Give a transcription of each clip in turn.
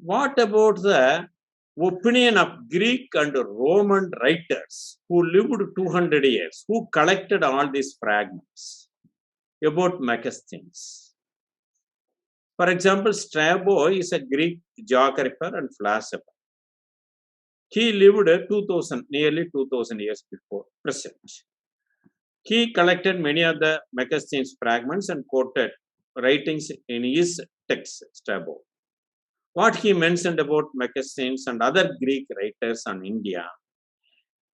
What about the opinion of Greek and Roman writers who lived 200 years, who collected all these fragments about Megasthenes? For example, Strabo is a Greek geographer and philosopher. He lived 2000, nearly 2000 years before present. He collected many of the Megasthenes fragments and quoted writings in his text, Strabo. What he mentioned about Megasthenes and other Greek writers on India,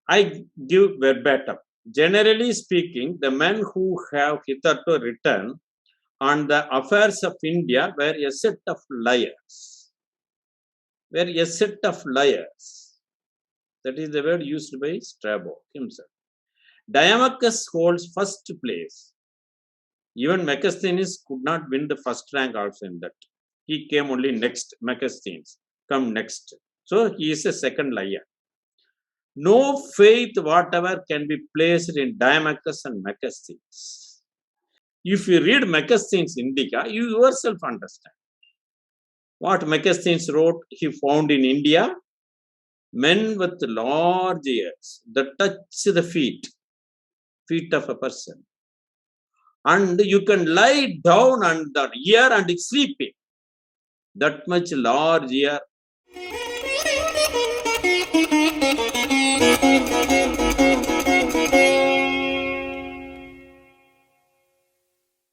I give verbatim. Generally speaking, the men who have hitherto written on the affairs of India were a set of liars. That is the word used by Strabo himself. Diamachus holds first place. Even Megasthenes could not win the first rank also in that. He came only next. Megasthenes come next. So he is a second liar. No faith whatever can be placed in Diamachus and Megasthenes. If you read Megasthenes Indica, you yourself understand. What Megasthenes wrote, he found in India men with large ears that touch the feet of a person. And you can lie down on the ear and sleep in. That much large ear.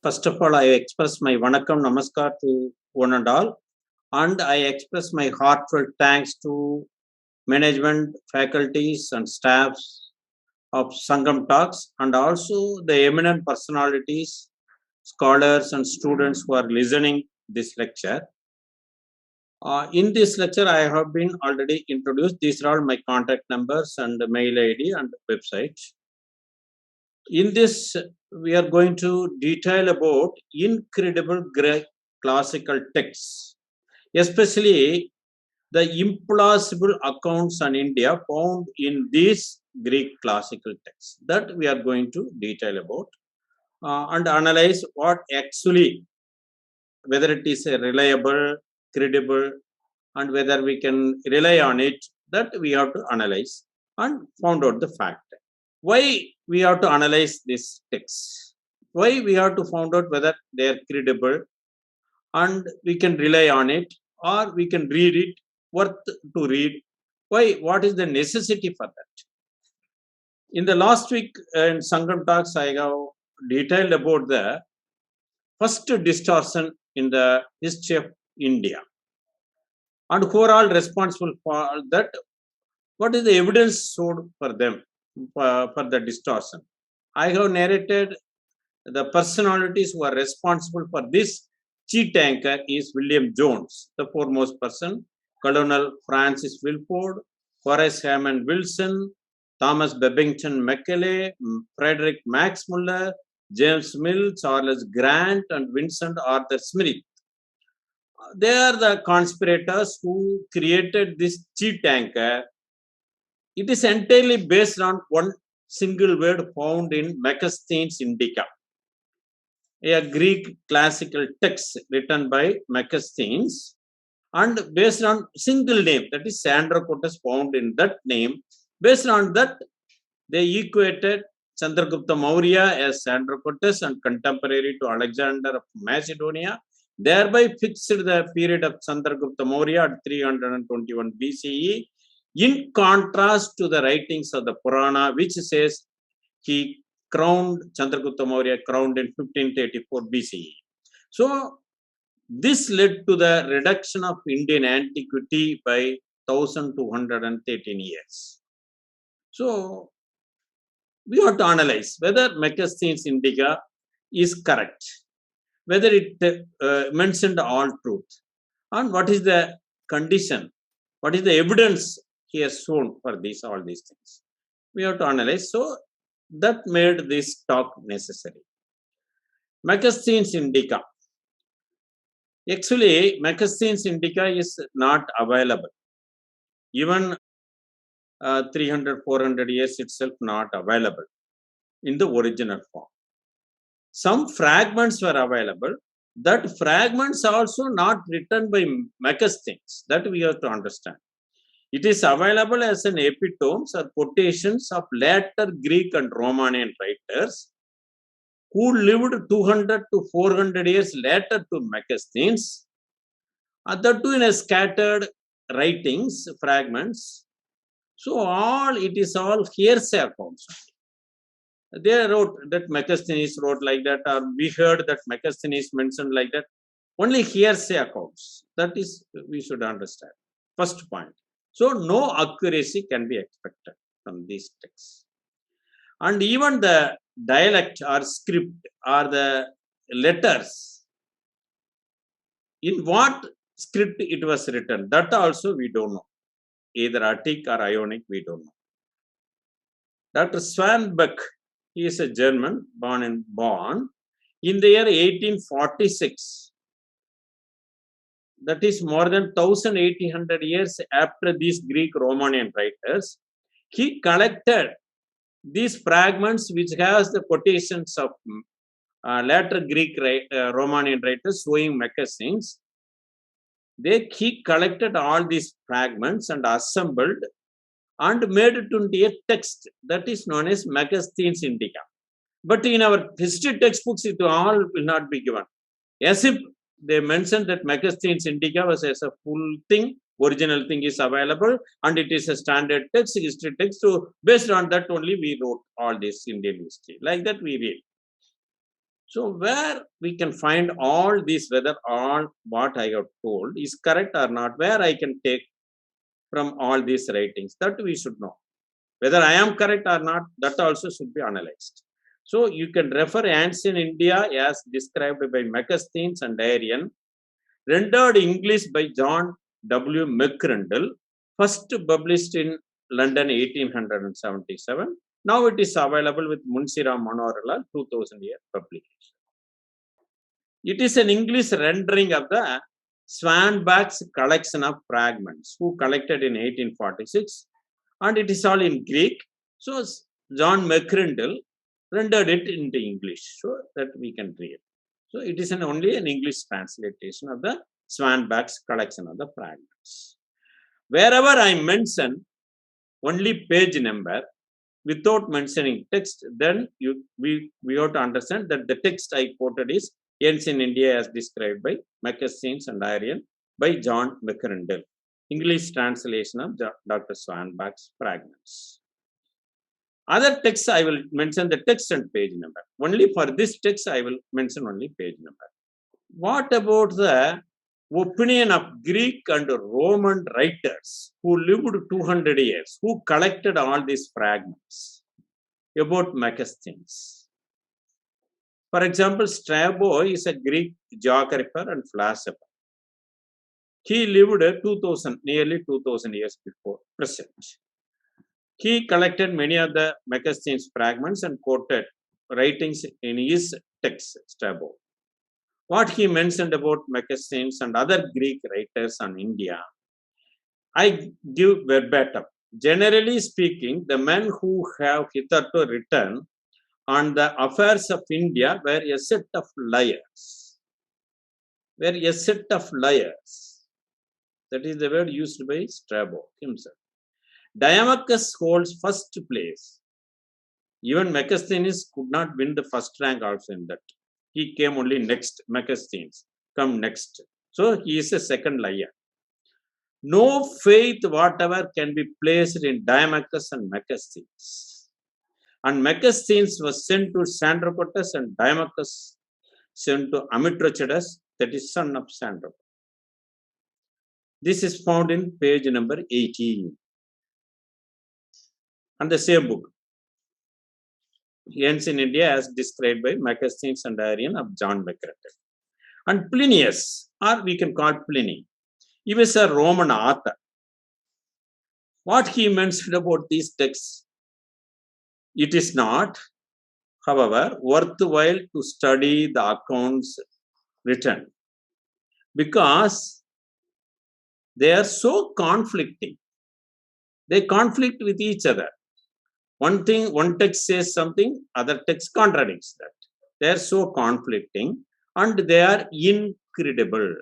First of all, I express my Vanakkam Namaskar to one and all. And I express my heartfelt thanks to management, faculties, and staffs of Sangam Talks, and also the eminent personalities, scholars, and students who are listening this lecture. In this lecture, I have been already introduced. These are all my contact numbers and mail ID and website. In this, we are going to detail about incredible Greek classical texts, especially the implausible accounts on India found in these Greek classical texts that we are going to detail about and analyze what actually, whether it is reliable, credible, and whether we can rely on it, that we have to analyze and found out the fact. Why we have to analyze this text? Why we have to find out whether they are credible and we can rely on it, or we can read it, worth to read. Why? What is the necessity for that? In the last week in Sangam Talks, I have detailed about the first distortion in the history of India and who are all responsible for that. What is the evidence showed for them for the distortion? I have narrated the personalities who are responsible for this cheat anchor is William Jones, the foremost person, Colonel Francis Wilford, Horace Hammond Wilson, Thomas Babington Macaulay, Frederick Max Muller, James Mill, Charles Grant, and Vincent Arthur Smith. They are the conspirators who created this cheat anchor. It is entirely based on one single word found in Megasthenes Indica, a Greek classical text written by Megasthenes, and based on single name, that is Sandracotus found in that name. Based on that, they equated Chandragupta Maurya as Sandracotus and contemporary to Alexander of Macedonia, thereby fixed the period of Chandragupta Maurya at 321 BCE, in contrast to the writings of the Purana, which says he crowned Chandragupta Maurya crowned in 1534 BCE. So this led to the reduction of Indian antiquity by 1213 years. So we have to analyze whether Megasthenes Indica is correct, whether it mentioned all truth, and what is the condition, what is the evidence he has shown for all these things. We have to analyze. So that made this talk necessary. Megasthenes Indica. Actually, Megasthenes Indica is not available. Even 300, 400 years itself not available in the original form. Some fragments were available, That fragments also not written by Megasthenes. That we have to understand. It is available as an epitomes or quotations of later Greek and Romanian writers who lived 200 to 400 years later to Megasthenes. That too in a scattered writings, fragments. So all it is all hearsay accounts. They wrote that Megasthenes wrote like that, or we heard that Megasthenes mentioned like that. Only hearsay accounts. That is, we should understand. First point. So no accuracy can be expected from these texts. And even the dialect or script or the letters, in what script it was written, that also we don't know. Either Attic or Ionic, we don't know. Dr. Swanbeck, he is a German, born in Bonn, in the year 1846. That is more than 1800 years after these Greek Romanian writers. He collected these fragments which has the quotations of later Greek Romanian writers showing Megasthenes. He collected all these fragments and assembled and made it into a text that is known as Megasthenes Indica. But in our history textbooks, it all will not be given. As if they mentioned that Megasthenes Indica was as a full thing, original thing is available, and it is a standard text, history text. So based on that only we wrote all this Indian history. Like that we read. So where we can find all these, whether all what I have told is correct or not, where I can take from all these writings, that we should know. Whether I am correct or not, that also should be analyzed. So you can refer Ancient India as described by Megasthenes and Arrian, rendered English by John W. McCrindle, first published in London 1877. Now it is available with Munsiram Manoharlal 2000 year publication. It is an English rendering of the Swanbeck's collection of fragments, who collected in 1846, and it is all in Greek. So John McCrindle rendered it into English so that we can read. So it is only an English translation of the Swanbeck's collection of the fragments. Wherever I mention only page number without mentioning text, then we have to understand that the text I quoted is Ancient India as described by Megasthenes and Arrian by John McCrindle, English translation of Dr. Swanbeck's fragments. Other texts I will mention the text and page number. Only for this text I will mention only page number. What about the opinion of Greek and Roman writers who lived 200 years, who collected all these fragments about Megasthenes? For example, Strabo is a Greek geographer and philosopher. He lived nearly 2000 years before present. He collected many of the Megasthenes fragments and quoted writings in his text, Strabo. What he mentioned about Megasthenes and other Greek writers on India, I give verbatim. Generally speaking, the men who have hitherto written on the affairs of India were a set of liars. That is the word used by Strabo himself. Diamachus holds first place. Even Megasthenes could not win the first rank also in that. He came only next. Megasthenes come next. So he is a second liar. No faith whatever can be placed in Diamachus and Megasthenes. And Megasthenes was sent to Sandropatus and Diamachus sent to Amitrochadas, that is son of Sandropatus. This is found in page number 18. And the same book, Ancient India as described by Megasthenes and Arrian of John McCrindle. And Plinius, or we can call Pliny, he was a Roman author. What he mentioned about these texts, it is not, however, worthwhile to study the accounts written because they are so conflicting. They conflict with each other. One text says something, other text contradicts that. They are so conflicting. and they are incredible.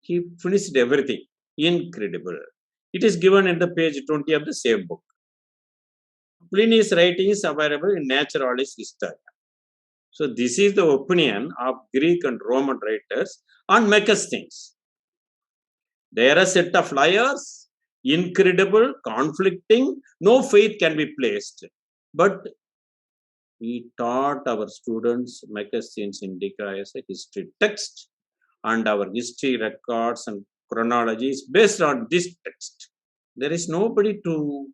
He finished everything. Incredible. It is given in the page 20 of the same book. Pliny's writing is available in Naturalis Historia. So this is the opinion of Greek and Roman writers on Megasthenes. They are a set of liars, incredible, conflicting, no faith can be placed. But we taught our students Megasthenes Indica as a history text, and our history records and chronology is based on this text. There is nobody to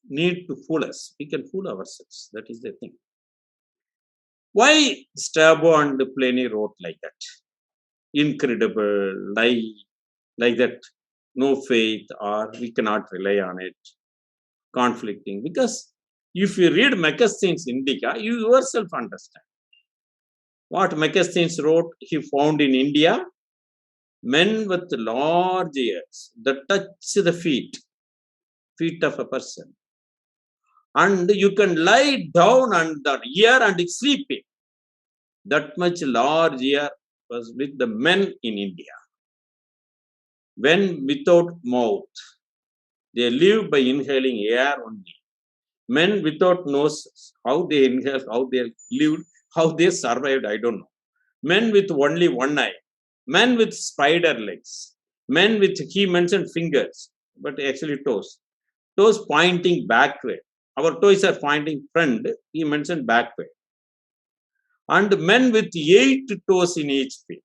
need to fool us. We can fool ourselves. That is the thing. Why Strabo and Pliny wrote like that? Incredible, lie, like that, no faith, or we cannot rely on it, conflicting. Because if you read Megasthenes Indica, you yourself understand. What Megasthenes wrote, he found in India, men with large ears that touch the feet of a person. And you can lie down on the ear and sleeping. That much large ear was with the men in India. When without mouth, they live by inhaling air only. Men without noses, how they inhale, how they lived, how they survived, I don't know. Men with only one eye, men with spider legs, men with, he mentioned fingers, but actually toes pointing backward. Our toes are pointing front, he mentioned backward. And men with 8 toes in each feet.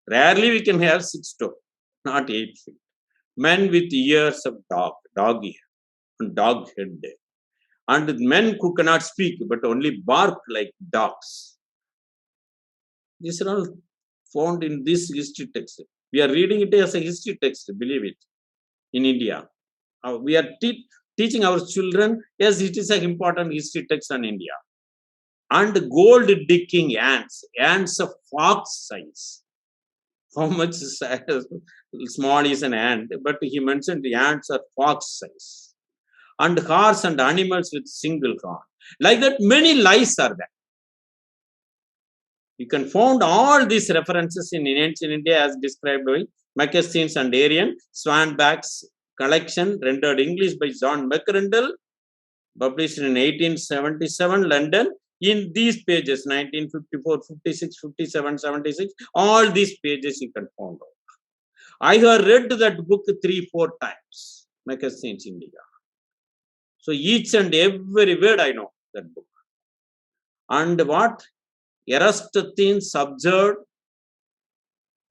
Rarely we can have 6 toes, not 8 feet. Men with ears of dog ear, and dog head. And men who cannot speak but only bark like dogs. These are all found in this history text. We are reading it as a history text, believe it, in India. We are teaching our children, yes, it is an important history text on India. And gold digging ants of fox size. How much small is an ant? But he mentioned the ants are fox size. And horse and animals with single horn. Like that, many lies are there. You can find all these references in ancient India as described by Megasthenes and Arrian, Swanbach's collection, rendered English by John McRindle, published in 1877, London. In these pages, 1954, 56, 57, 76, all these pages you can find out. I have read that book 3-4 times, Megasthenes Indica. So each and every word I know that book. And what? Eratosthenes observed,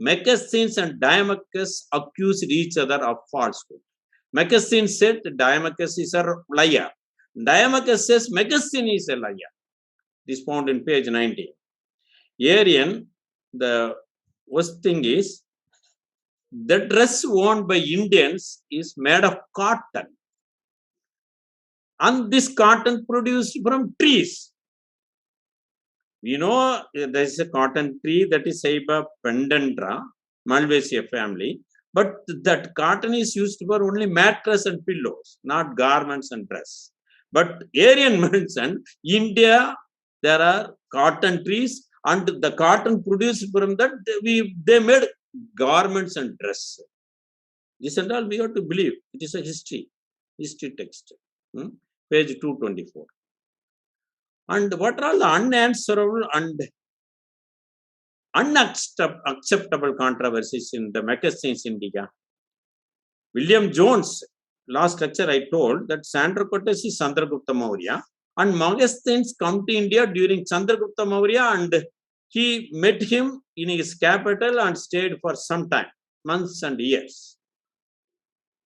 Megasthenes and Dimachus accused each other of falsehood. Megasthenes said Dimachus is a liar. Dimachus says Megasthenes is a liar. This found in page 19. Arrian, the worst thing is, the dress worn by Indians is made of cotton. And this cotton produced from trees. We know there is a cotton tree that is Ceiba pendandra, Malvaceae family. But that cotton is used for only mattress and pillows, not garments and dress. But Arrian mentioned India, there are cotton trees, and the cotton produced from that, they made garments and dress. This and all we have to believe. It is a history text. Page 224. And what are the unanswerable and unacceptable controversies in the Megasthenes Indica? William Jones, last lecture I told that Sandracotus is Chandragupta Maurya, and Megasthenes come to India during Chandragupta Maurya, and he met him in his capital and stayed for some time, months and years.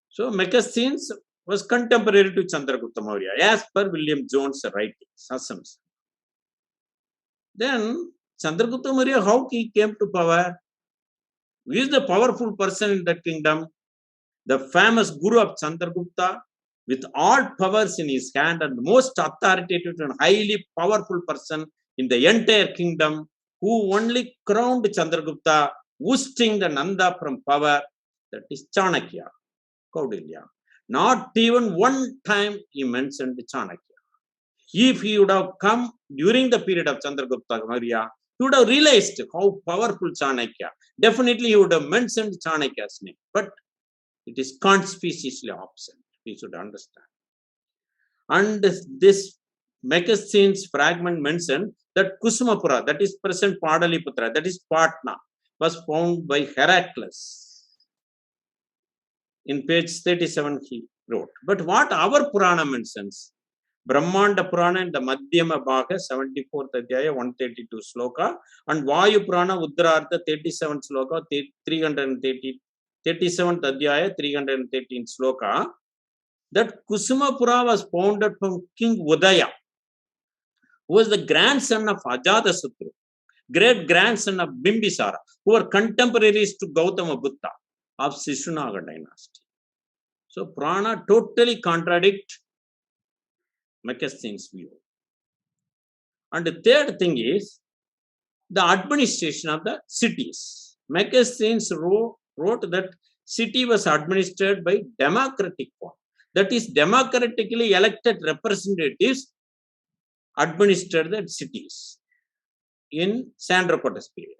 So Megasthenes was contemporary to Chandragupta Maurya, as per William Jones' writings, assumption. Then Chandragupta Maurya, how he came to power? Who is the powerful person in that kingdom? The famous guru of Chandragupta, with all powers in his hand, and most authoritative and highly powerful person in the entire kingdom, who only crowned Chandragupta, ousting the Nanda from power, that is Chanakya, Kaudilya. Not even one time he mentioned Chanakya. If he would have come during the period of Chandragupta Maurya, He would have realized how powerful Chanakya. Definitely he would have mentioned Chanakya's name, but it is conspicuously absent. We should understand. And this Megasthene's fragment mentioned that Kusumapura, that is present Padaliputra, that is Patna, was found by Heracles. In page 37 he wrote. But what our Purana mentions, Brahmanda Purana in the Madhyama Bhaga, 74th Adhyaya, 132 sloka, and Vayu Purana Uddarartha, 37th sloka, 37th Adhyaya, 313 sloka, that Kusumapura was founded from King Udaya, who was the grandson of Ajatasattu, great grandson of Bimbisara, who were contemporaries to Gautama Buddha of Sishunaga dynasty. So Purana totally contradict Megasthene's view. And the third thing is the administration of the cities. Megasthenes wrote that city was administered by democratic form. That is, democratically elected representatives administered the cities in Chandrakota's period.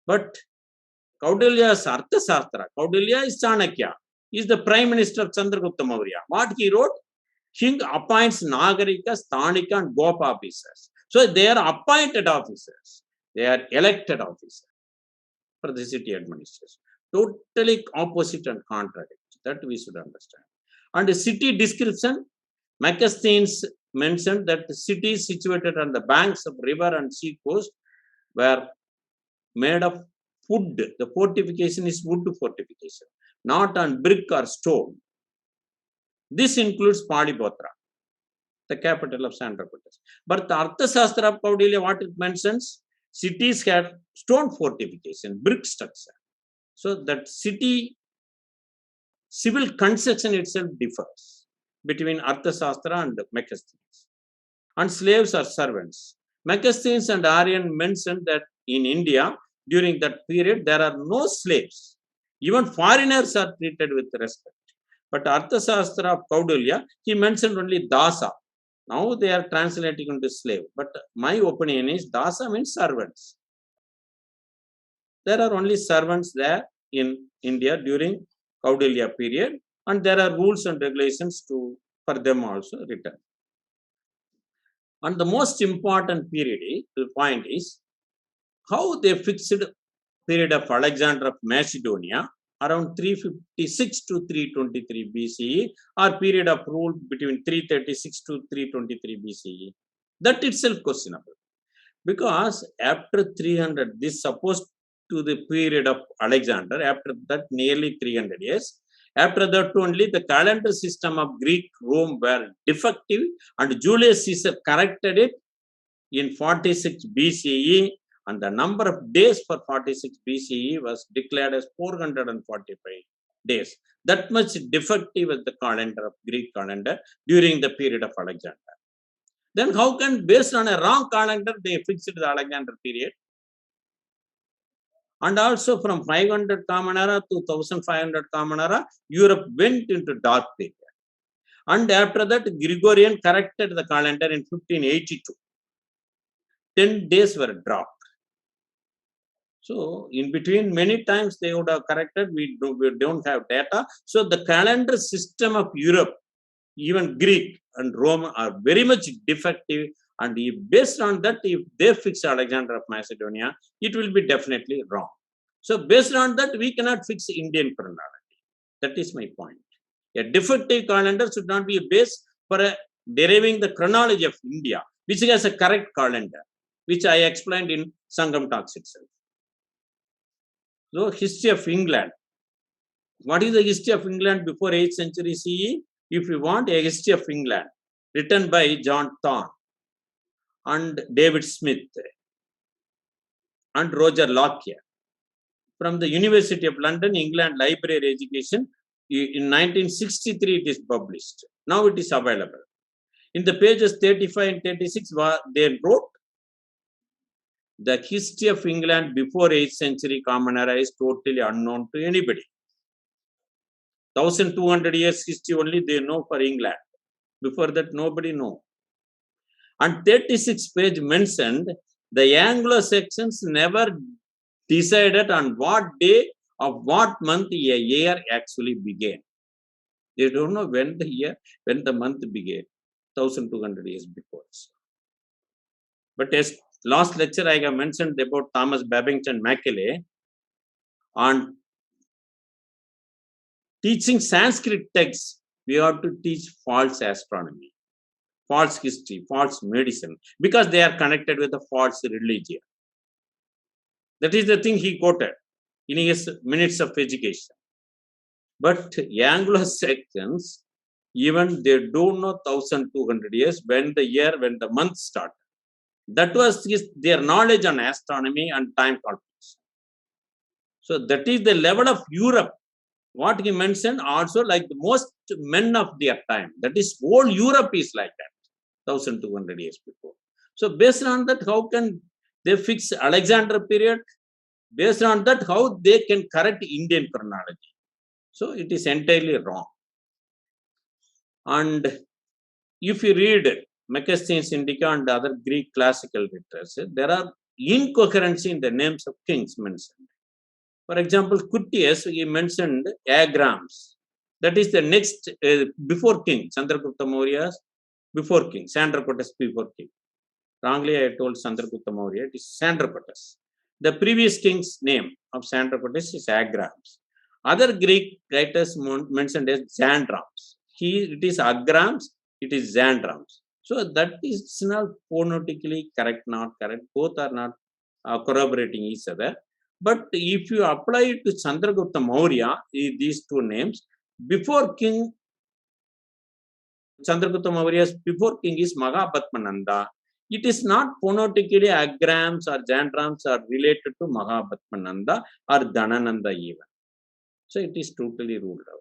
But Kaudilya's Arthasastra, Kaudilya is Chanakya, is the prime minister of Chandragupta Maurya. What he wrote? King appoints Nagarika, Sthanika and Gopa officers. So they are appointed officers. They are elected officers for the city administration. Totally opposite and contradictory. That we should understand. And the city description, Megasthenes mentioned that the cities situated on the banks of river and sea coast were made of wood. The fortification is wood fortification, not on brick or stone. This includes Paliputra, the capital of Chandrakotas. But the Arthasastra of Kaudilya, what it mentions, cities had stone fortification, brick structure. So that city civil construction itself differs between Arthasastra and Megasthenes. And slaves are servants. Megasthenes and Aryan mentioned that in India, during that period, there are no slaves. Even foreigners are treated with respect. But Arthasastra of Kaudilya, he mentioned only Dasa. Now they are translating into slave. But my opinion is Dasa means servants. There are only servants there in India during Kaudilya period, and there are rules and regulations for them also written. And the most important point is how they fixed period of Alexander of Macedonia around 356 to 323 BCE, or period of rule between 336 to 323 BCE. That itself questionable, because after 300, this supposed to the period of Alexander, after that nearly 300 years, after that only the calendar system of Greek Rome were defective, and Julius Caesar corrected it in 46 BCE, and the number of days for 46 BCE was declared as 445 days. That much defective was the calendar of Greek calendar during the period of Alexander. Then how can, based on a wrong calendar, they fixed the Alexander period? And also from 500 Common Era to 1500 Common Era, Europe went into dark period. And after that, Gregorian corrected the calendar in 1582. 10 days were dropped. So in between, many times they would have corrected, we don't have data. So the calendar system of Europe, even Greek and Rome, are very much defective. And if based on that, if they fix Alexander of Macedonia, it will be definitely wrong. So based on that, we cannot fix Indian chronology. That is my point. A defective calendar should not be a base for deriving the chronology of India, which has a correct calendar, which I explained in Sangam Talks itself. So history of England. What is the history of England before 8th century CE? If you want a history of England, written by John Thorne and David Smith and Roger Lockyer, from the University of London, England Library Education. In 1963, it is published. Now it is available. In the pages 35 and 36, they wrote, the history of England before 8th century Common Era is totally unknown to anybody. 1200 years history only they know for England. Before that, nobody knows. And 36 page mentioned The Anglo-Saxons never decided on what day of what month a year actually began. They don't know when the month began, 1200 years before. But as last lecture I have mentioned about Thomas Babington Macaulay on teaching Sanskrit texts, we have to teach false astronomy, false history, false medicine, because they are connected with the false religion. That is the thing he quoted in his Minutes of Education. But Anglo-Saxons, even they don't know 1200 years when the month started. That was their knowledge on astronomy and time calculation. So that is the level of Europe. What he mentioned also, like the most men of their time. That is, whole Europe is like that, 1200 years before. So based on that, how can they fix Alexander period? Based on that, how they can correct Indian chronology? So it is entirely wrong. And if you read Megasthenes Indica and other Greek classical literature, there are incoherency in the names of kings mentioned. For example, Curtius, he mentioned Agrams. That is the next, before king, Chandragupta Maurya, before king, Sandrakotas before king. Wrongly, I told Chandragupta Maurya, it is Sandrakotas. The previous king's name of Sandrakotas is Agrams. Other Greek writers mentioned as Zandrams. It is Agrams, it is Zandrams. So that is not phonetically correct, not correct. Both are not corroborating each other. But if you apply it to Chandragupta Maurya, these two names, before king, Chandragupta Maurya's before king is Mahabhatmananda. It is not phonetically Agrams or Zandrams are related to Mahabhatmananda or Dhanananda even. So it is totally ruled out.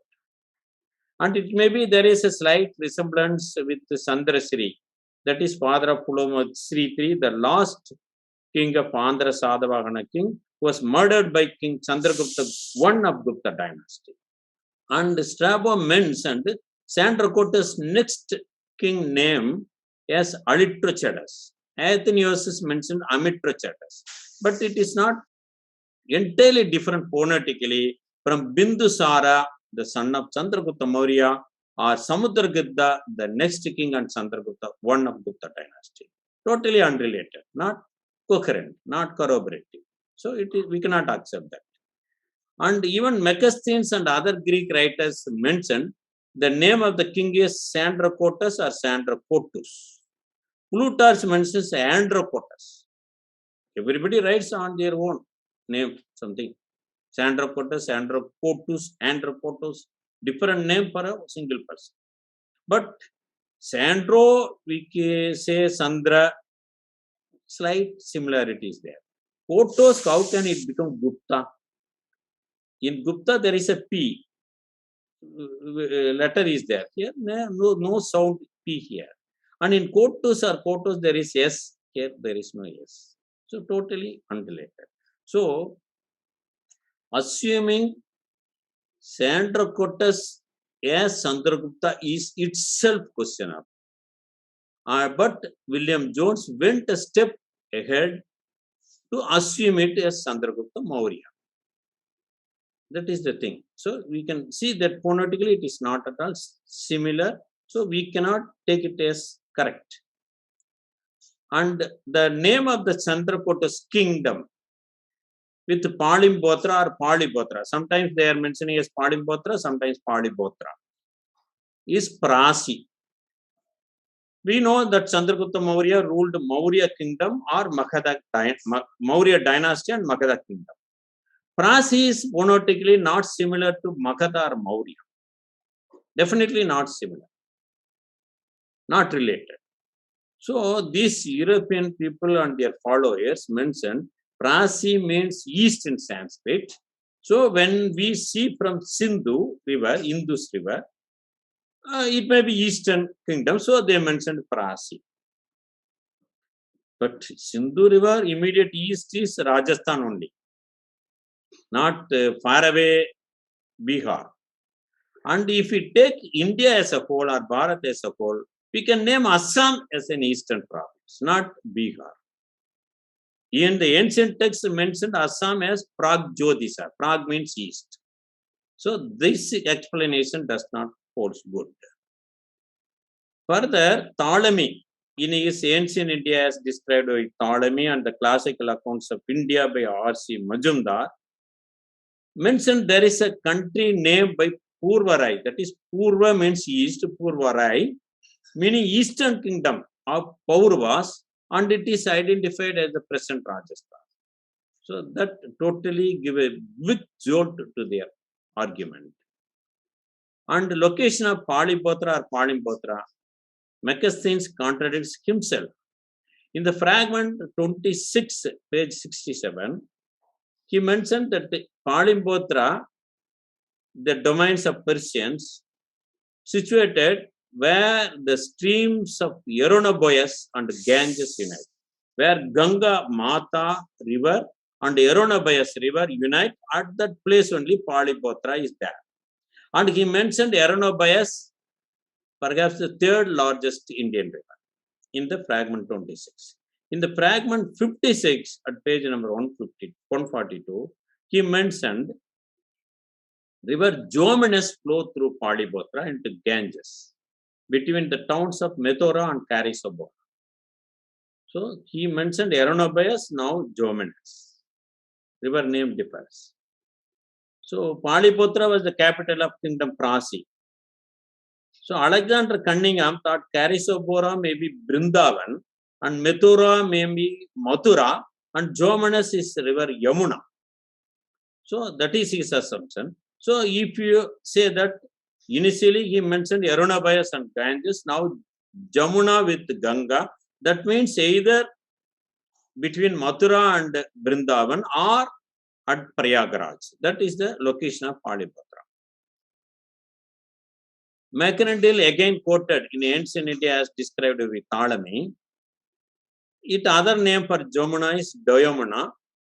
And it may be there is a slight resemblance with Sandrasri, that is father of Puloma Sri III, the last king of Andhra Sadavahana king, was murdered by King Chandragupta I of Gupta dynasty. And Strabo mentioned Sandrakota's next king name as Alitrochadas. Athenaios mentioned Amitrochadas. But it is not entirely different phonetically from Bindusara, the son of Chandragupta Maurya, or Samudragupta, the next king and Chandragupta I of Gupta dynasty. Totally unrelated, not coherent, not corroborative. So we cannot accept that. And even Megasthenes and other Greek writers mentioned the name of the king is Sandrakotas or Sandrakotus. Plutarch mentions Androkotas. Everybody writes on their own name something. Sandrakotas, Androkotus, different name for a single person. But Sandro, we can say Sandra, slight similarities there. Kotos, how can it become Gupta? In Gupta, there is a P. Letter is there. Here, no sound P here. And in Kotos, there is S. Here, there is no S. So, totally unrelated. So, assuming Sandrakotas as Chandragupta is itself questionable. But William Jones went a step ahead to assume it as Chandragupta Maurya. That is the thing. So we can see that phonetically it is not at all similar. So we cannot take it as correct. And the name of the Chandrakota's kingdom with Palimbotra or Palibotra, sometimes they are mentioning as Palimbotra, sometimes Palibotra, is Prasi. We know that Chandragupta Maurya ruled Maurya kingdom or Maurya dynasty and Magadha kingdom. Prasi is phonetically not similar to Magadha or Maurya. Definitely not similar. Not related. So these European people and their followers mentioned Prasi means east in Sanskrit. So when we see from Sindhu river, Indus river, it may be eastern kingdom. So they mentioned Prasi. But Sindhu river, immediate east is Rajasthan only, not far away Bihar. And if we take India as a whole or Bharat as a whole, we can name Assam as an eastern province, not Bihar. In the ancient text mentioned Assam as Pragjyotisa. Prag means east. So this explanation does not hold good. Further, Ptolemy in his ancient India as described by Ptolemy and the classical accounts of India by R.C. Majumdar mentioned there is a country named by Purvarai. That is, Purva means east, Purvarai, meaning eastern kingdom of Pauravas, and it is identified as the present Rajasthan. So that totally give a big jolt to their argument. And the location of Paliputra or Palimputra, Megasthenes contradicts himself. In the fragment 26, page 67, he mentioned that Palimputra, the domains of Persians, situated where the streams of Yeronaboyas and Ganges unite, where Ganga Mata river and Yeronaboyas river unite, at that place only Paliputra is there. And he mentioned Yeronaboyas, perhaps the third largest Indian river, in the fragment 26. In the fragment 56, at page number 142, he mentioned river Jomenes flow through Paliputra into Ganges, between the towns of Methora and Karisobora. So he mentioned Yeronaboyas, now Jomenes. River name differs. So Paliputra was the capital of Kingdom Prasi. So Alexander Cunningham thought Karisobora may be Brindavan and Methura may be Mathura and Jomenes is river Yamuna. So that is his assumption. So if you say that initially he mentioned Yeronaboyas and Ganges, now Jamuna with Ganga, that means either between Mathura and Brindavan or at Prayagraj. That is the location of Paliputra. Macarendale again quoted in ancient India as described with Ptolemy. Its other name for Jamuna is Doyamuna,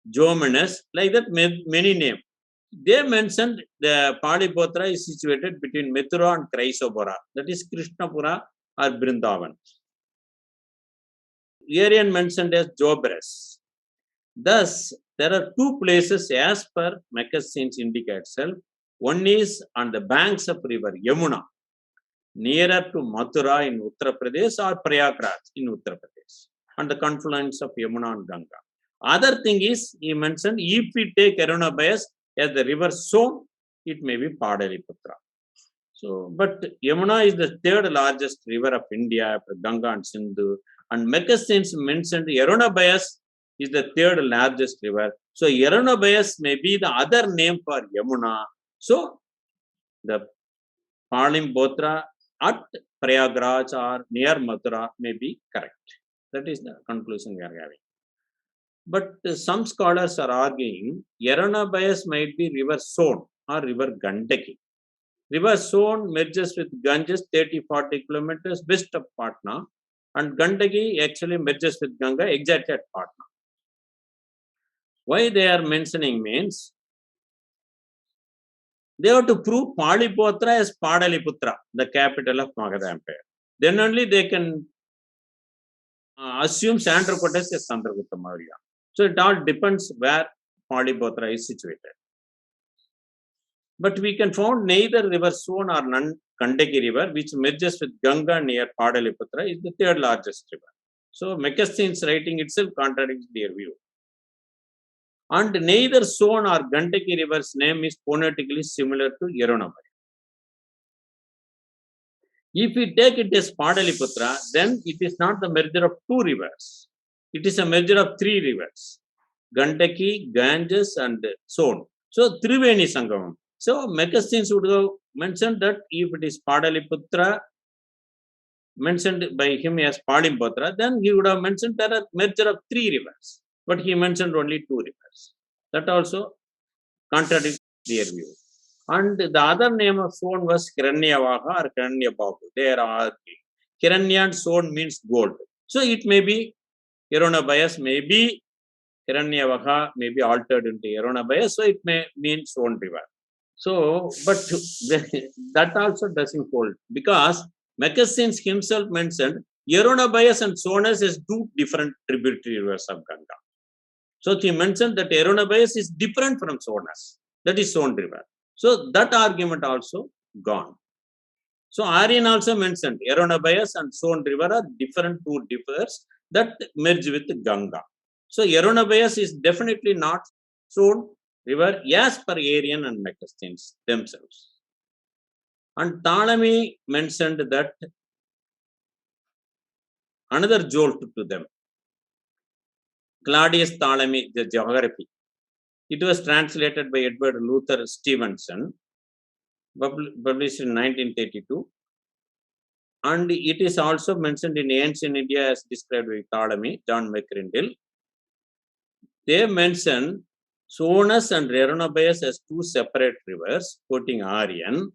Jomenes, like that many names. They mentioned the Paliputra is situated between Mithura and Kraisobora, that is Krishnapura or Brindavan. Arian mentioned as Jobres. Thus, there are two places as per Megasthenes Indica itself. One is on the banks of river Yamuna, nearer to Mathura in Uttar Pradesh or Prayagraj in Uttar Pradesh, and the confluence of Yamuna and Ganga. Other thing is, he mentioned, if we take Yeronaboyas as the river Son, it may be Padaliputra. So, but Yamuna is the third largest river of India after Ganga and Sindhu. And Megasthenes mentioned Yeronaboyas is the third largest river. So, Yeronaboyas may be the other name for Yamuna. So, the Palimputra at Prayagraj or near Mathura may be correct. That is the conclusion we are having. But some scholars are arguing Yeronaboyas might be river Son or river Gandaki. River Son merges with Ganges 30-40 kilometers west of Patna, and Gandaki actually merges with Ganga exactly at Patna. Why they are mentioning means they have to prove Paliputra as Padaliputra, the capital of Magadha Empire. Then only they can assume Chandragupta as Chandragupta Maurya. So it all depends where Paliputra is situated. But we can find neither river Son or Gandaki river, which merges with Ganga near Padaliputra, is the third largest river. So Megasthenes' writing itself contradicts their view. And neither Son or Gandaki river's name is phonetically similar to Yeronaboyas. If we take it as Padaliputra, then it is not the merger of two rivers. It is a merger of three rivers, Gandaki, Ganges, and Son. So, Triveni Sangamam. So, Megasthenes would have mentioned that if it is Padaliputra, mentioned by him as Palimputra, then he would have mentioned there are merger of three rivers. But he mentioned only two rivers. That also contradicts their view. And the other name of Son was Hiranyavaha or Hiranyabahu. They are arguing. Hiranya and Son means gold. So, it may be Yeronaboyas, may be Hiranyavaha, may be altered into Yeronaboyas. So, it may mean Son river. So, but that also doesn't hold because Megasthenes himself mentioned Yeronaboyas and Sonas as two different tributary rivers of Ganga. So he mentioned that Aronabias is different from Sonas. That is Son river. So that argument also gone. So Aryan also mentioned Aronabias and Son river are different two rivers that merge with Ganga. So Aronabias is definitely not Son river as per Aryan and Macastines themselves. And Ptolemy mentioned that another jolt to them. Claudius Ptolemy, the geography. It was translated by Edward Luther Stevenson, published in 1932. And it is also mentioned in ancient India as described by Ptolemy, John McCrindle. They mention Sonus and Aronabias as two separate rivers, quoting Aryan.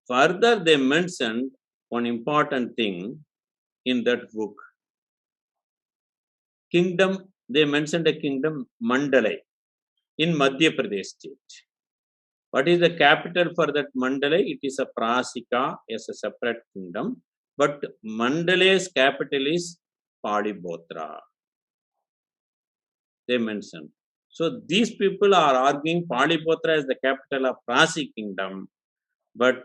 Further, they mentioned one important thing in that book. Kingdom, they mentioned a kingdom, Mandalay, in Madhya Pradesh state. What is the capital for that Mandalay? It is a Prasika as a separate kingdom, but Mandalay's capital is Palibotra. They mentioned. So these people are arguing Palibotra as the capital of Prasi kingdom, but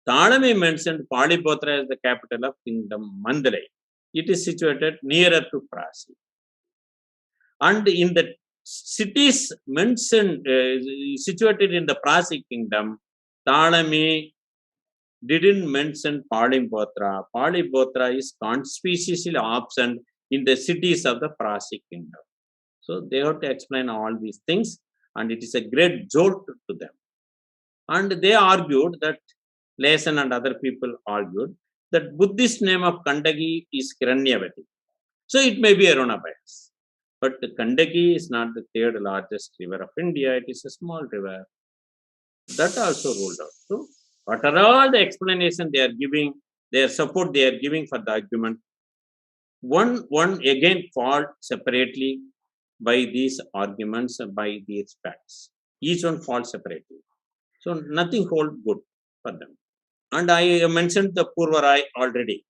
Ptolemy mentioned Palibotra as the capital of kingdom Mandalay. It is situated nearer to Prasi. And in the cities mentioned, situated in the Prasi kingdom, Ptolemy didn't mention Palibotra. Palibotra is conspicuously absent in the cities of the Prasi kingdom. So they have to explain all these things, and it is a great jolt to them. And they argued that, Lason and other people argued that Buddhist name of Kandaki is Hiranyavati. So it may be Aronabias. But the Kandaki is not the third largest river of India, it is a small river. That also ruled out. So, what are all the explanation they are giving, their support they are giving for the argument? One again fall separately by these arguments, by these facts. Each one falls separately. So, nothing hold good for them. And I mentioned the Purvarai already.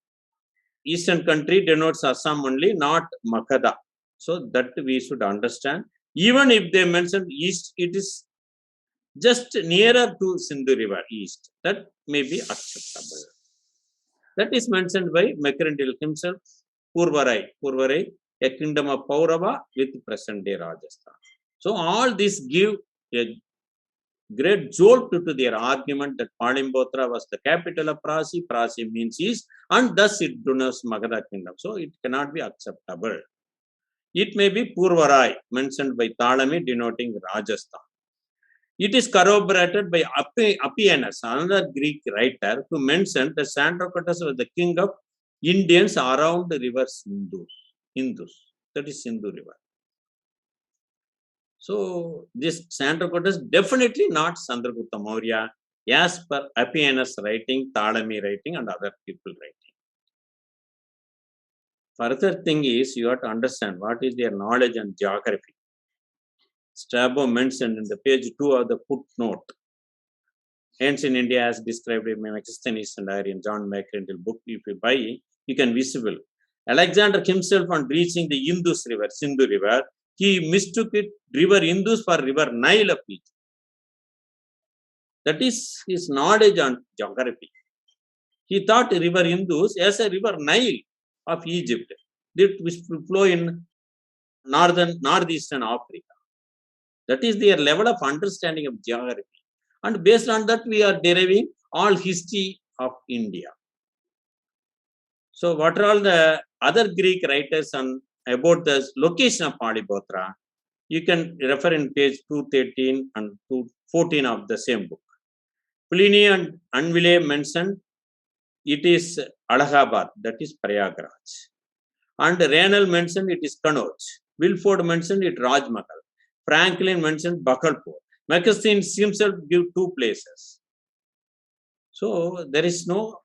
Eastern country denotes Assam only, not Magadha. So that we should understand. Even if they mentioned east, it is just nearer to Sindhu river, east. That may be acceptable. That is mentioned by McCrindle himself, Purvarai, a kingdom of Paurava with present-day Rajasthan. So all this give a great jolt to their argument that Palibotra was the capital of Prasi. Prasi means east, and thus it denotes Magadha kingdom. So it cannot be acceptable. It may be Purvarai, mentioned by Ptolemy, denoting Rajasthan. It is corroborated by Apianus, another Greek writer, who mentioned that Sandracotus was the king of Indians around the river Indus. That is Sindhu river. So this Sandracotus definitely not Chandragupta Maurya, as per Apianus writing, Ptolemy writing, and other people writing. Further thing is, you have to understand what is their knowledge and geography. Strabo mentioned in the page 2 of the footnote. Ancient India as described in Macastines and Aryan, John McCrindle book. If you buy, you can visible. Alexander himself, on reaching the Indus river, Sindhu river, he mistook it river Indus for river Nile of Egypt. That is his knowledge on geography. He thought river Indus as a river Nile of Egypt, which will flow in northeastern Africa. That is their level of understanding of geography. And based on that, we are deriving all history of India. So what are all the other Greek writers on about the location of Palibotra? You can refer in page 213 and 214 of the same book. Pliny and Anvile mentioned it is Allahabad, that is Prayagraj. And Raynal mentioned it is Kannauj. Wilford mentioned it Rajmahal. Franklin mentioned Bakalpur. Macastines himself give two places. So there is no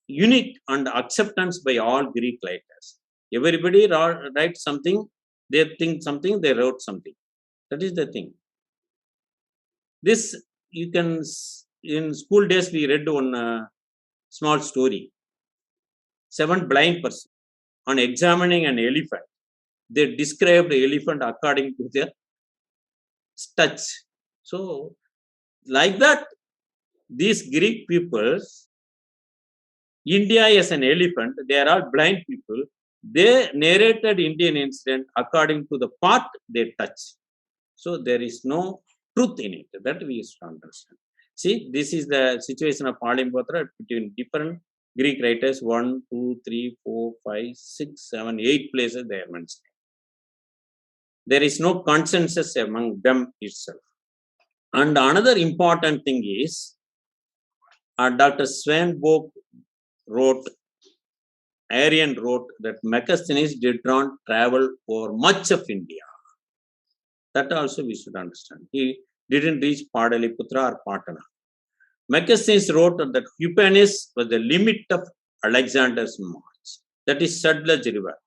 unique and acceptance by all Greek writers. Everybody writes something, they think something, they wrote something. That is the thing. This you can, in school days we read one small story. 7 blind persons on examining an elephant. They described the elephant according to their touch. So, like that, these Greek peoples, India is an elephant, they are all blind people. They narrated Indian incident according to the part they touch. So there is no truth in it. That we used to understand. See, this is the situation of Palimpatra between different Greek writers, 1, 2, 3, 4, 5, 6, 7, 8 places they are mentioned. There is no consensus among them itself. And another important thing is, Dr. Swanborg wrote, Aryan wrote that Megasthenes did not travel over much of India. That also we should understand. He didn't reach Padaliputra or Patana. Megasthenes wrote that Euphrates was the limit of Alexander's march. That is Sutlej River.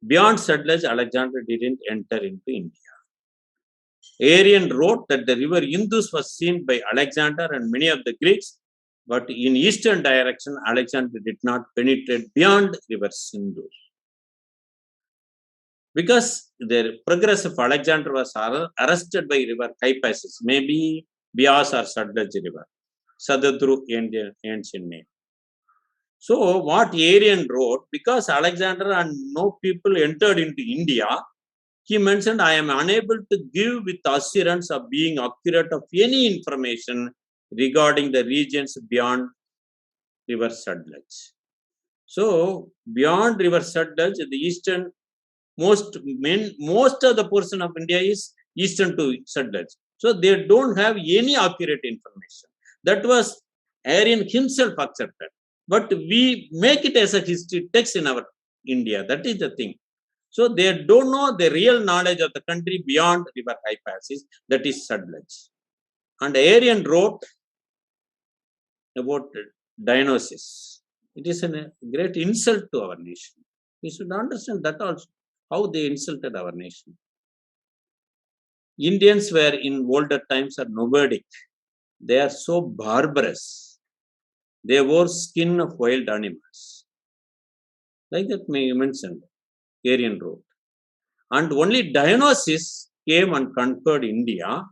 Beyond Sutlej, Alexander didn't enter into India. Arrian wrote that the river Indus was seen by Alexander and many of the Greeks, but in eastern direction, Alexander did not penetrate beyond river Sindhu. Because the progress of Alexander was arrested by river Caucasus, maybe Bias or Sutlej River, Sadadru ancient name. So what Arrian wrote, because Alexander and no people entered into India, he mentioned, I am unable to give with assurance of being accurate of any information regarding the regions beyond river Sutlej. So beyond river Sutlej, the eastern, most of the portion of India is eastern to Sutlej. So they don't have any accurate information. That was Arrian himself accepted. But we make it as a history text in our India. That is the thing. So they don't know the real knowledge of the country beyond river Caucasus, that is Sutlej. And Arrian wrote about Dionysus. It is a great insult to our nation. We should understand that also, how they insulted our nation. Indians were in older times are nomadic. They are so barbarous. They wore skin of wild animals. Like that may mentioned, Arrian wrote. And only Dionysus came and conquered India,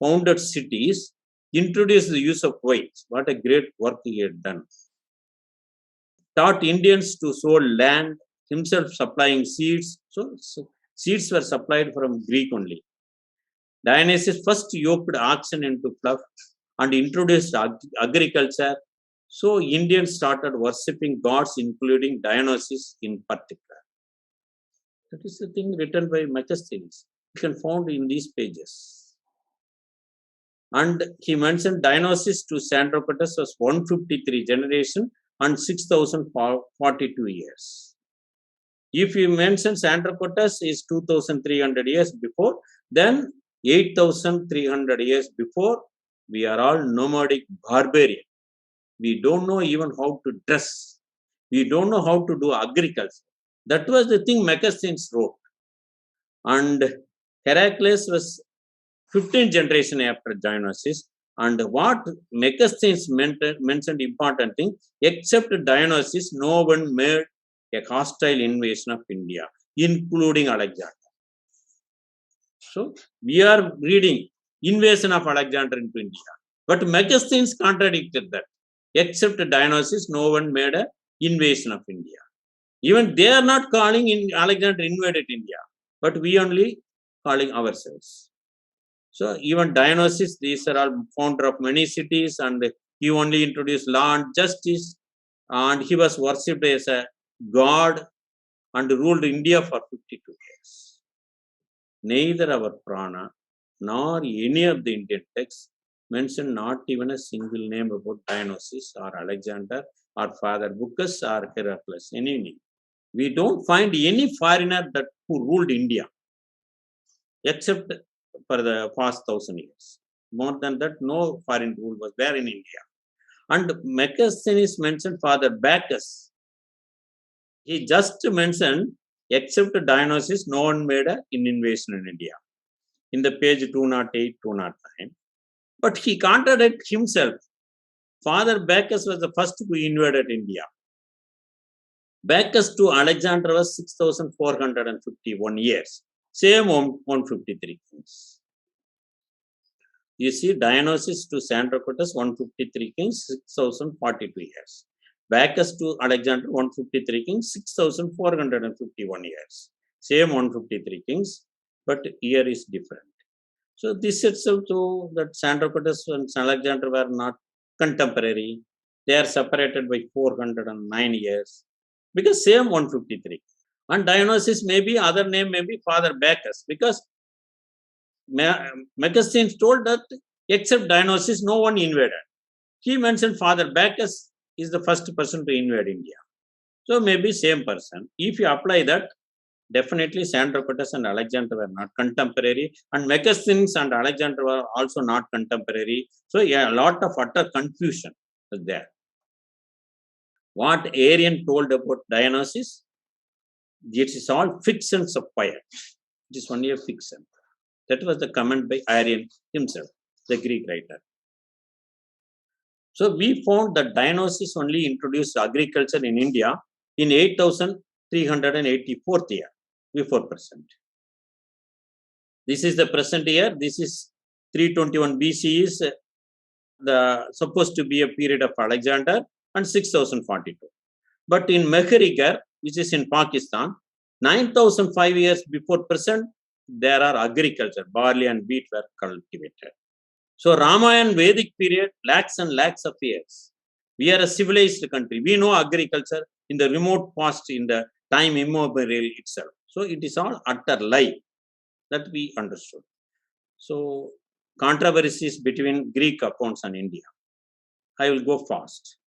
founded cities, introduced the use of whites. What a great work he had done. Taught Indians to sow land, himself supplying seeds. So seeds were supplied from Greek only. Dionysus first yoked oxen into fluff and introduced agriculture. So Indians started worshipping gods, including Dionysus in particular. That is the thing written by Megasthenes. You can find in these pages. And he mentioned Dionysus to Sandropatus was 153 generation and 6042 years. If you mention Sandropatus is 2300 years before, then 8300 years before, we are all nomadic barbarian. We don't know even how to dress. We don't know how to do agriculture. That was the thing Megasthenes wrote. And Heracles was 15th generation after Dionysus. And what Megasthenes mentioned important thing, except Dionysus, no one made a hostile invasion of India, including Alexander. So we are reading invasion of Alexander into India. But Megasthenes contradicted that. Except Dionysus, no one made an invasion of India. Even they are not calling in Alexander invaded India, but we only calling ourselves. So even Dionysus, these are all founder of many cities, and he only introduced law and justice, and he was worshipped as a god and ruled India for 52 years. Neither our Purana nor any of the Indian texts mention not even a single name about Dionysus or Alexander or Father Bucus or Heracles, any name. We don't find any foreigner that who ruled India, except for the past 1000 years. More than that, no foreign rule was there in India. And Megasthenes mentioned Father Bacchus. He just mentioned, except Dionysus, no one made an invasion in India. In the page 208, 209. But he contradicted himself. Father Bacchus was the first who invaded India. Bacchus to Alexander was 6,451 years. Same 153 kings. You see, Dionysus to Sandrocotus 153 kings, 6,042 years. Bacchus to Alexander 153 kings, 6,451 years. Same 153 kings, but year is different. So this itself to that Sandrocotus and Alexander were not contemporary. They are separated by 409 years because same 153. And Dionysus may be, other name may be Father Bacchus, because Megasthenes told that except Dionysus, no one invaded. He mentioned Father Bacchus is the first person to invade India. So maybe same person. If you apply that, definitely Sandrocotus and Alexander were not contemporary, and Megasthenes and Alexander were also not contemporary. So yeah, a lot of utter confusion is there. What Arrian told about Dionysus, it is all fictions of fire. It is only a fiction. That was the comment by Arrian himself, the Greek writer. So we found that Dionysus only introduced agriculture in India in 8,384th year before present. This is the present year. This is 321 BC is supposed to be a period of Alexander, and 6,042. But in Meherigar, which is in Pakistan, 9,005 years before present, there are agriculture, barley and wheat were cultivated. So Ramayana Vedic period, lakhs and lakhs of years. We are a civilized country. We know agriculture in the remote past, in the time immemorial itself. So it is all utter lie that we understood. So controversies between Greek accounts and India. I will go fast.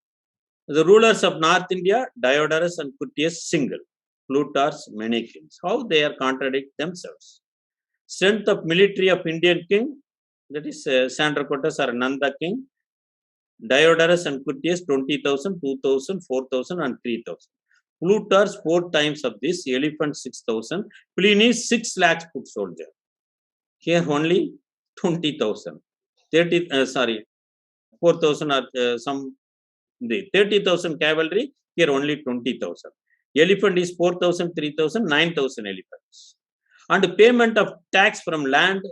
The rulers of North India, Diodorus and Critias single, Plutarch's many kings. How they are contradict themselves. Strength of military of Indian king, that is Sandrocotus or Nanda king, Diodorus and Critias 20,000, 2,000, 4,000 and 3,000. Plutarch 4 times of this, elephant 6,000, Pliny 6 lakhs foot soldier. Here only 20,000. 4,000 or some 30,000 cavalry, here only 20,000. Elephant is 4,000, 3,000, 9,000 elephants. And payment of tax from land,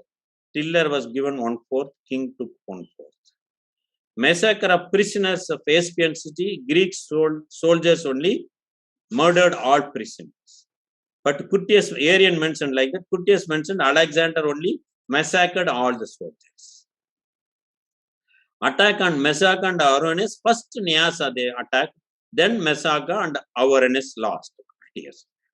tiller was given 1/4, king took 1/4. Massacre of prisoners of Aspian city, Greek soldiers only murdered all prisoners. But Critias, Arrian mentioned like that, Critias mentioned Alexander only massacred all the soldiers. Attack on Messaka and Auronus, first Nyasa they attacked, then Messaka and Auronus lost.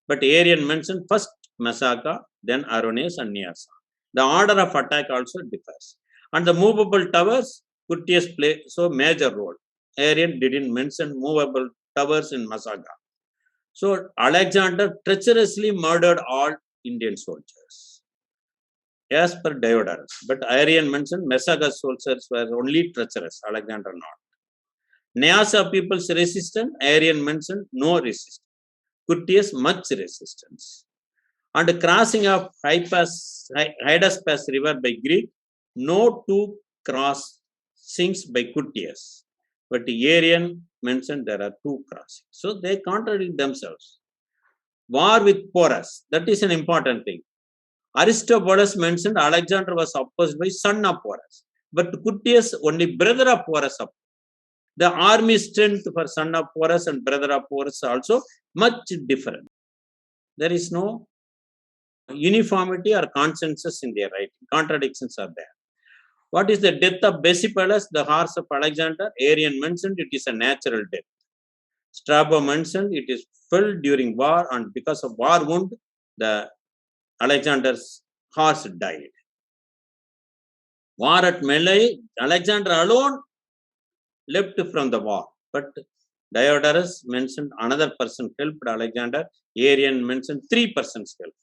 But Arrian mentioned first Messaka, then Auronus and Nyasa. The order of attack also differs. And the movable towers, Critias play so major role. Arrian didn't mention movable towers in Messaka. So Alexander treacherously murdered all Indian soldiers, as per Diodorus. But Arrian mentioned Messaka soldiers were only treacherous, Alexander not. Nyasa people's resistance, Arrian mentioned no resistance. Critias much resistance. And crossing of Hydaspes river by Greek, no two crossings by Critias. But Arrian mentioned there are 2 crossings. So they contradict themselves. War with Porus, that is an important thing. Aristobulus mentioned Alexander was opposed by son of Porus, but Critias only brother of Porus. The army strength for son of Porus and brother of Porus also much different. There is no uniformity or consensus in their writing. Contradictions are there. What is the death of Bucephalus, the horse of Alexander? Arrian mentioned it is a natural death. Strabo mentioned it is fell during war, and because of war wound, the Alexander's horse died. War at Melee, Alexander alone left from the war, but Diodorus mentioned another person helped Alexander. Arrian mentioned 3 persons helped.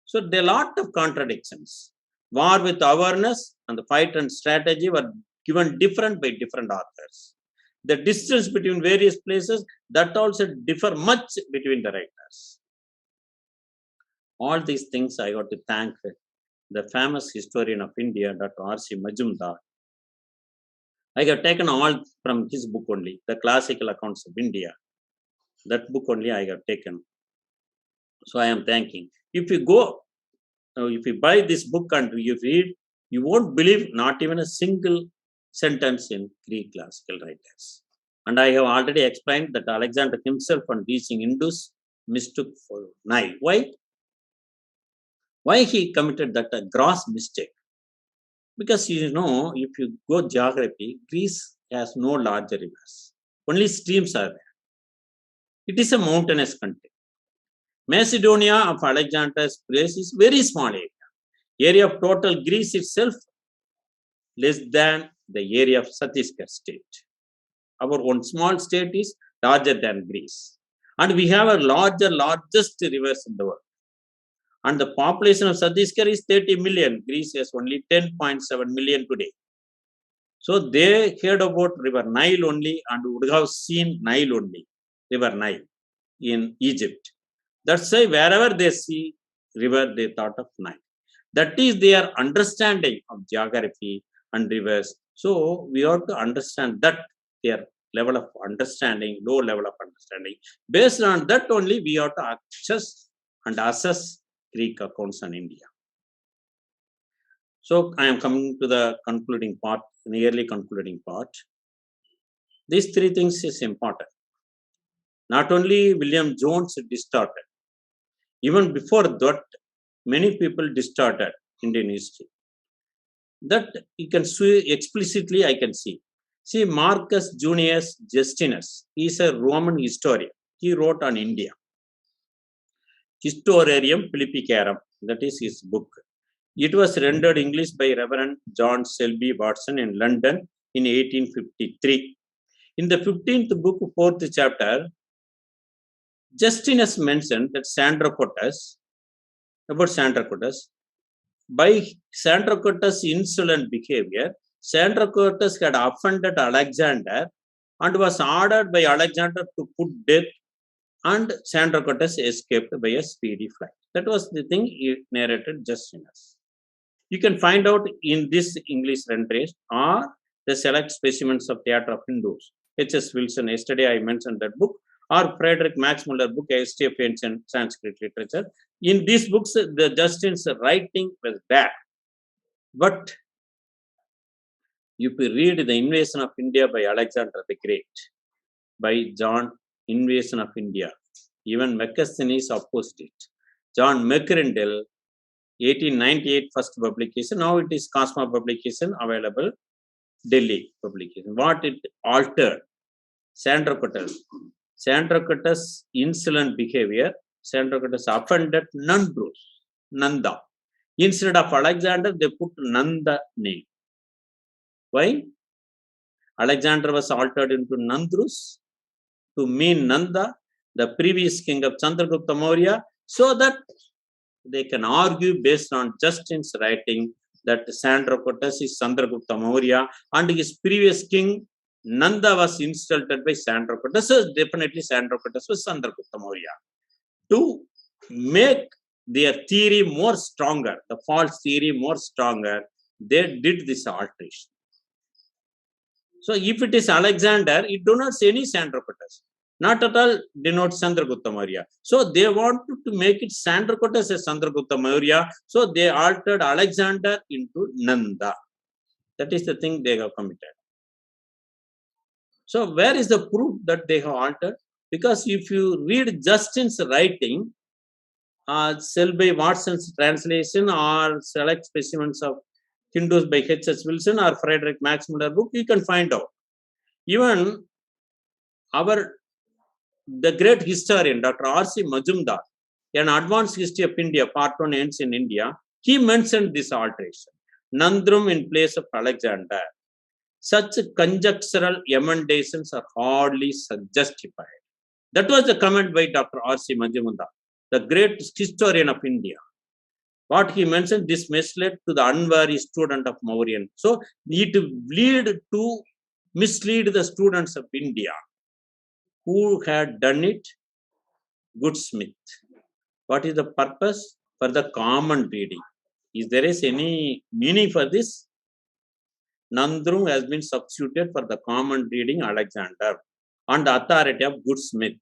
So there are a lot of contradictions. War with awareness and the fight and strategy were given different by different authors. The distance between various places, that also differ much between the writers. All these things I got to thank the famous historian of India, Dr. R.C. Majumdar. I have taken all from his book only, the classical accounts of India. That book only I have taken. So I am thanking. If you go, if you buy this book and you read, you won't believe not even a single sentence in Greek classical writers. And I have already explained that Alexander himself, on reaching Indus, mistook for Nile. Why? Why he committed that gross mistake? Because if you go geography, Greece has no larger rivers. Only streams are there. It is a mountainous country. Macedonia of Alexander's place is very small area. Area of total Greece itself less than the area of Chhattisgarh state. Our one small state is larger than Greece. And we have a largest rivers in the world. And the population of Chhattisgarh is 30 million. Greece has only 10.7 million today. So they heard about River Nile only and would have seen Nile only, River Nile in Egypt. That's why wherever they see river, they thought of Nile. That is their understanding of geography and rivers. So we ought to understand that their level of understanding, low level of understanding. Based on that only, we ought to access and assess Greek accounts on India. So I am coming to the concluding part, nearly concluding part. These three things is important. Not only William Jones distorted, even before that, many people distorted Indian history. That you can see explicitly, I can see. See, Marcus Junius Justinus, he is a Roman historian. He wrote on India. Historiarium Philippicarum, that is his book. It was rendered English by Reverend John Selby Watson in London in 1853. In the 15th book, 4th chapter, Justinus mentioned that by Sandrocotus' insolent behavior, Sandrocotus had offended Alexander and was ordered by Alexander to put death, and Sandrocotus escaped by a speedy flight. That was the thing he narrated Justinus. You can find out in this English rendition or the select specimens of Theatre of Hindus. H.S. Wilson, yesterday I mentioned that book, or Frederick Max Muller book, A History of Ancient Sanskrit Literature. In these books, the Justin's writing was bad. But if you read The Invasion of India by Alexander the Great, by John, Invasion of India, even Megasthenes opposed it. John McCrindle, 1898 first publication, now it is Cosmo publication, available, Delhi publication. What it altered? Sandrocotus' insolent behavior, Sandrocotus offended Nanda. Instead of Alexander, they put Nanda name. Why? Alexander was altered into Nandrus to mean Nanda, the previous king of Chandragupta Maurya, so that they can argue based on Justin's writing that Sandrocotus is Chandragupta Maurya and his previous king Nanda was insulted by Sandrocotus. So definitely Sandrocotus was Chandragupta Maurya. To make their theory more stronger, the false theory more stronger, they did this alteration. So if it is Alexander, it do not say any Sandrocotus. Not at all denotes Chandragupta Maurya. So they wanted to make it Sandrocotus as Chandragupta Maurya. So they altered Alexander into Nanda. That is the thing they have committed. So where is the proof that they have altered? Because if you read Justin's writing, Selby Watson's translation or select specimens of Hindus by H.S. Wilson or Frederick Max Muller book, you can find out. Even the great historian, Dr. R.C. Majumdar, an advanced history of India, part 1 ends in India, he mentioned this alteration. Nandrum in place of Alexander. Such conjectural emendations are hardly justified. That was the comment by Dr. R.C. Majumdar, the great historian of India. What he mentioned, this misled to the unwary student of Mauryan. So it lead to mislead the students of India. Who had done it? Goodsmith. What is the purpose? For the common reading. Is there any meaning for this? Nandrum has been substituted for the common reading Alexander on the authority of Goodsmith.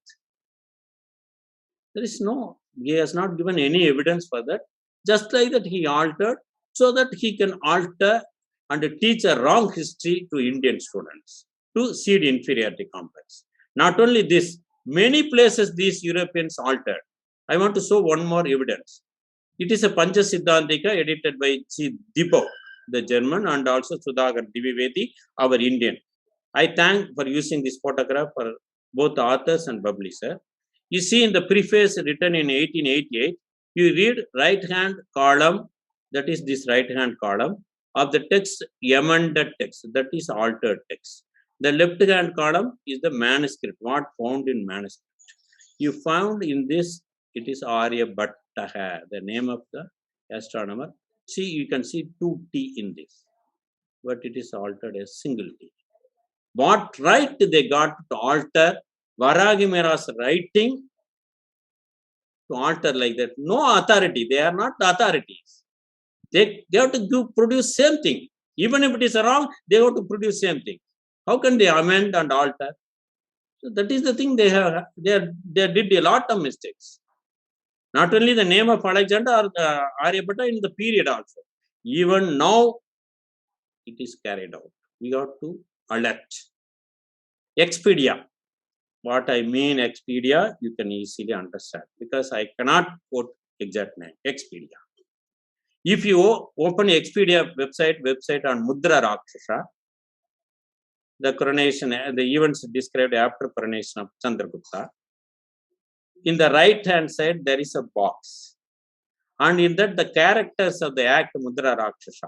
There is no, he has not given any evidence for that. Just like that, he altered so that he can alter and teach a wrong history to Indian students to seed inferiority complex. Not only this, many places these Europeans altered. I want to show one more evidence. It is a Pancha Siddhantika edited by G. Dipo, the German, and also Sudhakar Divivedi, our Indian. I thank for using this photograph for both authors and publisher. You see in the preface written in 1888, you read right-hand column, that is this right-hand column, of the text, amended text, that is altered text. The left-hand column is the manuscript, what found in manuscript. You found in this, it is Aryabhatta, the name of the astronomer. See, you can see 2T in this, but it is altered as single T. What right they got to alter Varagimera's writing to alter like that? No authority. They are not the authorities. They have to produce same thing. Even if it is wrong, they have to produce same thing. How can they amend and alter? So that is the thing they have. They did a lot of mistakes. Not only the name of Alexander or Aryabhatta, in the period also. Even now, it is carried out. We have to alert. Expedia. What I mean Expedia, you can easily understand because I cannot quote exact name. Expedia. If you open Expedia website on Mudra Rakshasa, the coronation, the events described after coronation of Chandragupta, in the right hand side there is a box, and in that the characters of the act Mudra Rakshasa,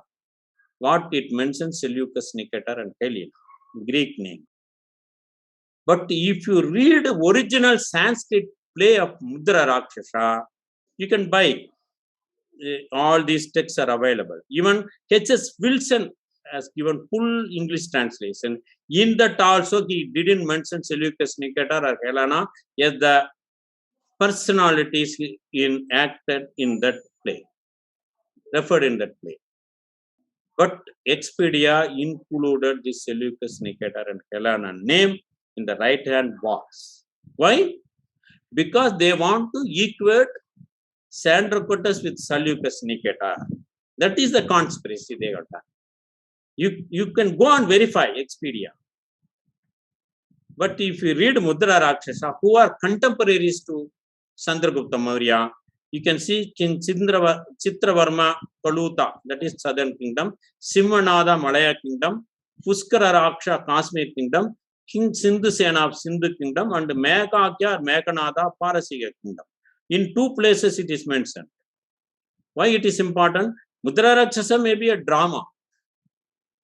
what it mentions Seleucus, Nicator and Helion, Greek name. But if you read original Sanskrit play of Mudra Rakshasa, you can buy. All these texts are available. Even H.S. Wilson has given full English translation. In that also, he didn't mention Seleucus, Nicator or Helena as the personalities acted in that play, referred in that play. But Expedia included the Seleucus, Nicator and Helena name in the right-hand box. Why? Because they want to equate Sandrocotus with Seleucus, Nicator. That is the conspiracy they got done. You can go and verify Expedia. But if you read Mudra Rakshasa, who are contemporaries to Chandragupta Maurya, you can see King Chitravarma Kaluta, that is Southern Kingdom, Simhanada Malaya Kingdom, Puskara Raksha Kashmir Kingdom, King Sindhusena of Sindhu Kingdom, and Mekakya or Mekanada Parasika Kingdom. In two places it is mentioned. Why it is important? Mudra Rakshasa may be a drama.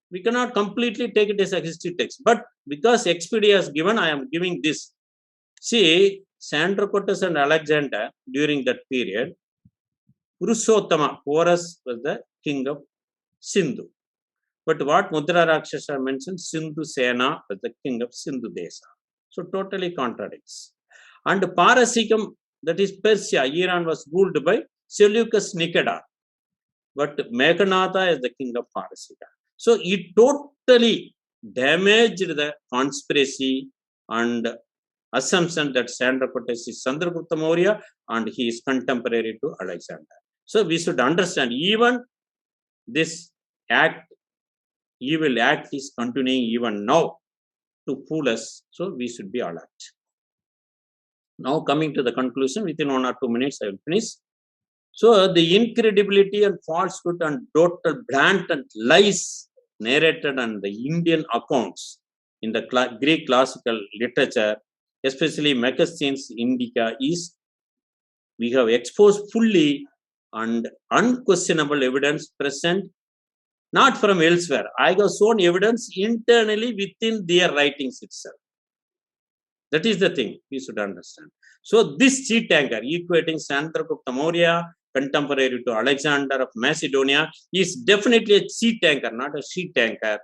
We cannot completely take it as a history text. But because Expedia has given, I am giving this. See, Sandrocotus and Alexander during that period, Purushottama, Porus was the king of Sindhu. But what Mudra Rakshasa mentioned, Sindhu Sena was the king of Sindhu Desa. So totally contradicts. And Parasikam, that is Persia, Iran was ruled by Seleucus Nicator. But Meghanada is the king of Parasika. So it totally damaged the conspiracy and assumption that Sandrocotus is Chandragupta Maurya and he is contemporary to Alexander. So we should understand even this act, evil act is continuing even now to fool us. So we should be alert. Now coming to the conclusion, within 1 or 2 minutes I will finish. So the incredibility and falsehood and total blatant lies narrated on the Indian accounts in the Greek classical literature, especially Macastin's Indica, is we have exposed fully and unquestionable evidence present, not from elsewhere. I have shown evidence internally within their writings itself. That is the thing we should understand. So this sea tanker equating Chandragupta Maurya, contemporary to Alexander of Macedonia, is definitely a sea tanker, not a sea tanker.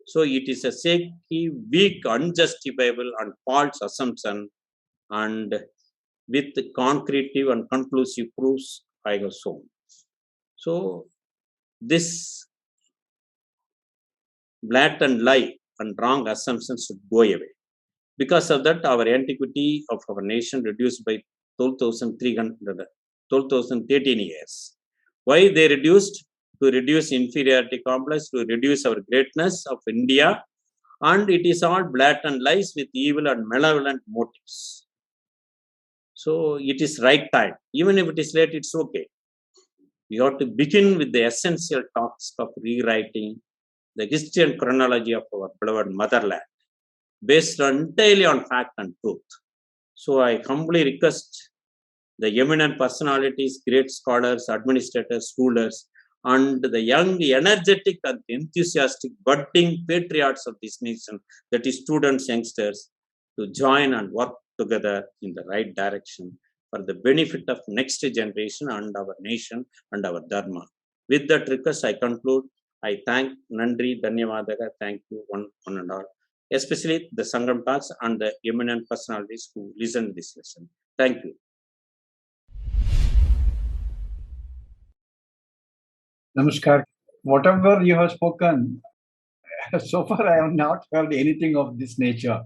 So it is a shaky, weak, unjustifiable and false assumption, and with concretive and conclusive proofs I have shown. So this blatant lie and wrong assumptions should go away. Because of that, our antiquity of our nation reduced by 12,013 years. Why they reduced? To reduce inferiority complex, to reduce our greatness of India, and it is all blatant lies with evil and malevolent motives. So it is right time. Even if it is late, it's okay. We have to begin with the essential task of rewriting the history and chronology of our beloved motherland, based entirely on fact and truth. So I humbly request the eminent personalities, great scholars, administrators, rulers, and the young, energetic, and enthusiastic, budding patriots of this nation, that is, students, youngsters, to join and work together in the right direction for the benefit of next generation and our nation and our dharma. With that request, I conclude. I thank Nandri, Dhanyavadaga, thank you one and all, especially the Sangam talks and the eminent personalities who listen to this lesson. Thank you. Namaskar. Whatever you have spoken, so far I have not heard anything of this nature.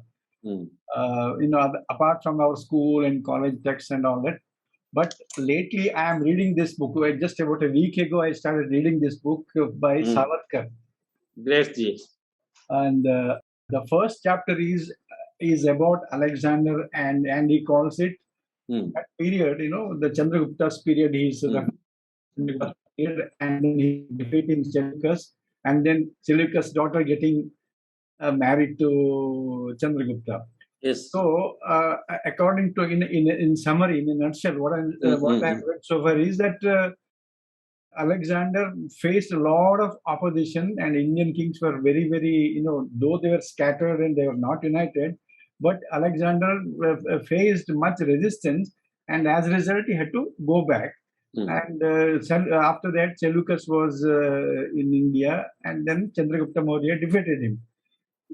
Apart from our school and college texts and all that. But lately I am reading this book. Just about a week ago, I started reading this book by Savarkar. Great. And the first chapter is about Alexander, and he calls it that period, the Chandragupta's period. He's and then he defeating Seleucus, and then Seleucus' daughter getting married to Chandragupta. Yes. So, according to in summary, in a nutshell, what I've read so far is that Alexander faced a lot of opposition, and Indian kings were very, very, though they were scattered and they were not united, but Alexander faced much resistance, and as a result, he had to go back. And after that, Seleucus was in India, and then Chandragupta Maurya defeated him.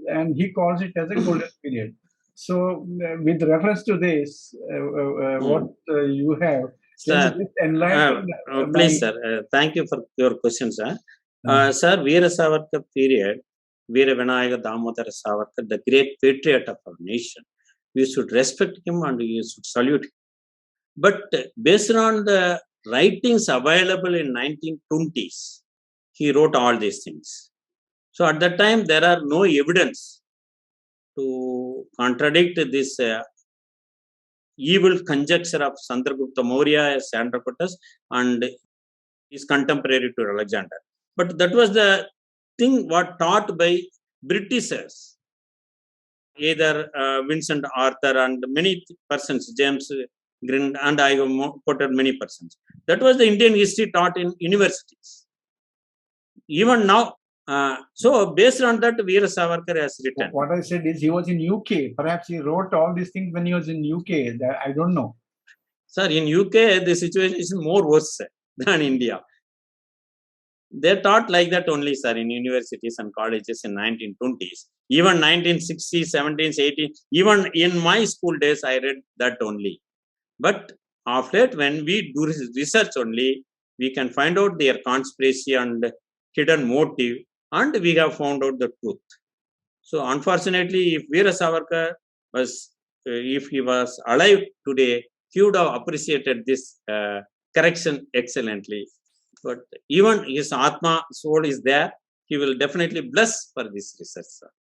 And he calls it as a golden period. So, with reference to this, what you have, sir, enlighten please, sir. Thank you for your question, sir. Sir, Veera Savarkar period, Veera Vinayaka Damodara Savarkar, the great patriot of our nation. We should respect him and we should salute him. But based on the writings available in 1920s, he wrote all these things. So at that time, there are no evidence to contradict this evil conjecture of Chandragupta Maurya as Andropatus and his contemporary to Alexander. But that was the thing what taught by Britishers, either Vincent Arthur and many persons, James Grind, and I have quoted many persons. That was the Indian history taught in universities. Even now, so based on that, Veera Savarkar has written. What I said is he was in UK. Perhaps he wrote all these things when he was in UK. I don't know. Sir, in UK, the situation is more worse than India. They taught like that only, sir, in universities and colleges in 1920s. Even 1960s, 17s, 18s, even in my school days, I read that only. But of late, when we do research only, we can find out their conspiracy and hidden motive, and we have found out the truth. So, unfortunately, if Veera Savarkar was, if he was alive today, he would have appreciated this correction excellently. But even his Atma soul is there, he will definitely bless for this research, sir.